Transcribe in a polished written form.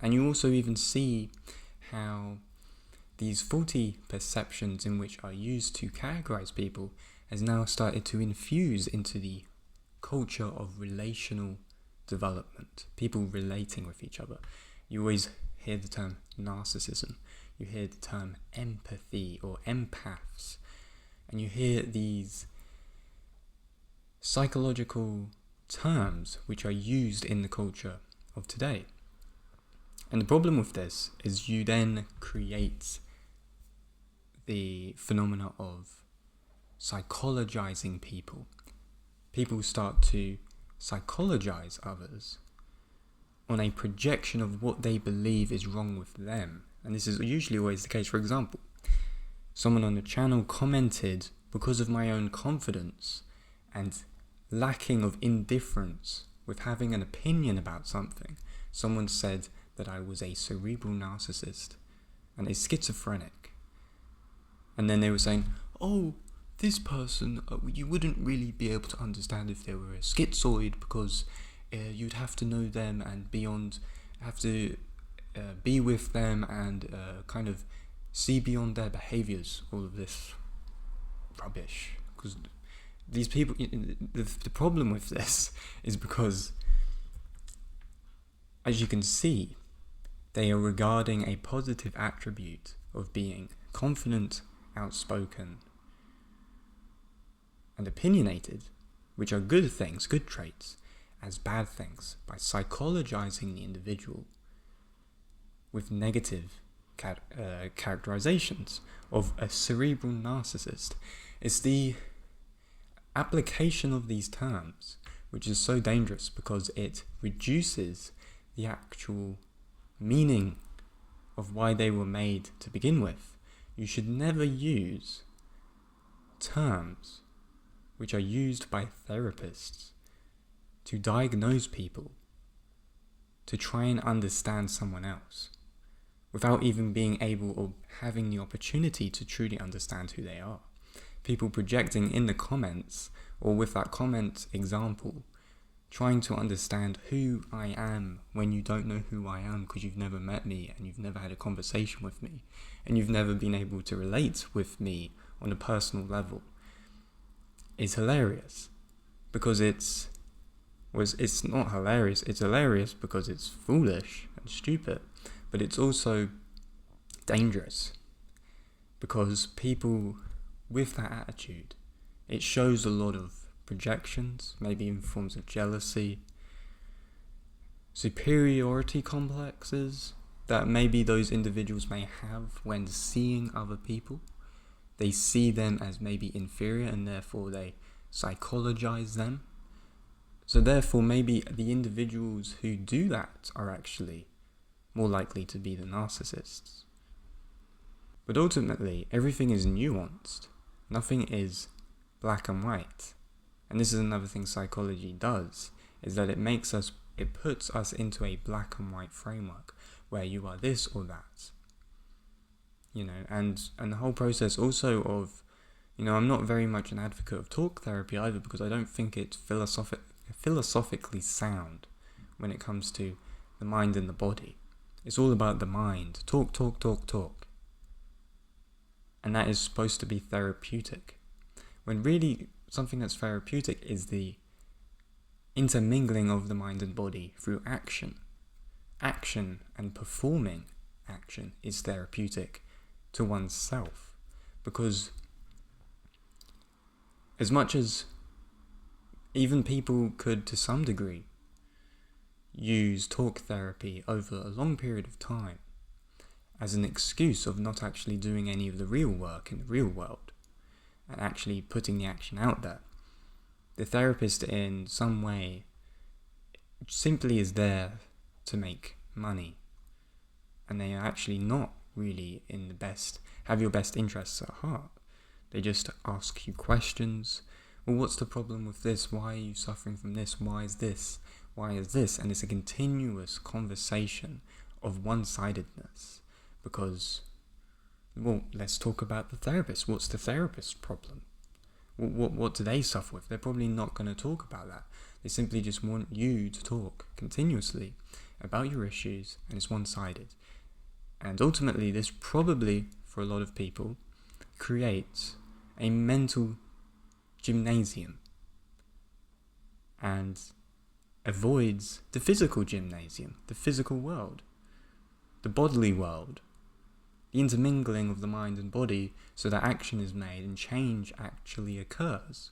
And you also even see how these faulty perceptions in which are used to categorize people has now started to infuse into the culture of relational development, people relating with each other. You always hear the term narcissism, you hear the term empathy or empaths, and you hear these psychological terms which are used in the culture of today. And the problem with this is you then create the phenomena of psychologizing people. People start to psychologize others on a projection of what they believe is wrong with them. And this is usually always the case. For example, someone on the channel commented, because of my own confidence and lacking of indifference with having an opinion about something, someone said that I was a cerebral narcissist and a schizophrenic. And then they were saying, oh, this person, you wouldn't really be able to understand if they were a schizoid, because you'd have to know them and have to be with them and kind of see beyond their behaviors. All of this rubbish. Because these people, the problem with this is because, as you can see, they are regarding a positive attribute of being confident, outspoken, and opinionated, which are good things, good traits, as bad things by psychologizing the individual with negative characterizations of a cerebral narcissist. It's the application of these terms which is so dangerous, because it reduces the actual meaning of why they were made to begin with. You should never use terms which are used by therapists to diagnose people, to try and understand someone else, without even being able or having the opportunity to truly understand who they are. People projecting in the comments, or with that comment example, trying to understand who I am when you don't know who I am, because you've never met me and you've never had a conversation with me and you've never been able to relate with me on a personal level, is hilarious. Because it's not hilarious, it's hilarious because it's foolish and stupid, but it's also dangerous, because people with that attitude, it shows a lot of projections, maybe in forms of jealousy, superiority complexes that maybe those individuals may have when seeing other people. They see them as maybe inferior and therefore they psychologize them. So therefore maybe the individuals who do that are actually more likely to be the narcissists. But ultimately, everything is nuanced. Nothing is black and white. And this is another thing psychology does, is that it puts us into a black and white framework where you are this or that. And the whole process also of, I'm not very much an advocate of talk therapy either, because I don't think it's philosophically sound when it comes to the mind and the body. It's all about the mind. Talk. And that is supposed to be therapeutic. When really something that's therapeutic is the intermingling of the mind and body through action. Action and performing action is therapeutic to oneself. Because as much as even people could, to some degree, use talk therapy over a long period of time as an excuse of not actually doing any of the real work in the real world and actually putting the action out there, the therapist in some way simply is there to make money, and they are actually not really have your best interests at heart. They just ask you questions. Well, what's the problem with this? Why are you suffering from this? Why is this? Why is this? And it's a continuous conversation of one-sidedness, because, well, let's talk about the therapist. What's the therapist's problem? What do they suffer with? They're probably not going to talk about that. They simply just want you to talk continuously. about your issues, and it's one-sided. And ultimately, this probably, for a lot of people, creates a mental gymnasium and avoids the physical gymnasium, the physical world, the bodily world, the intermingling of the mind and body so that action is made and change actually occurs.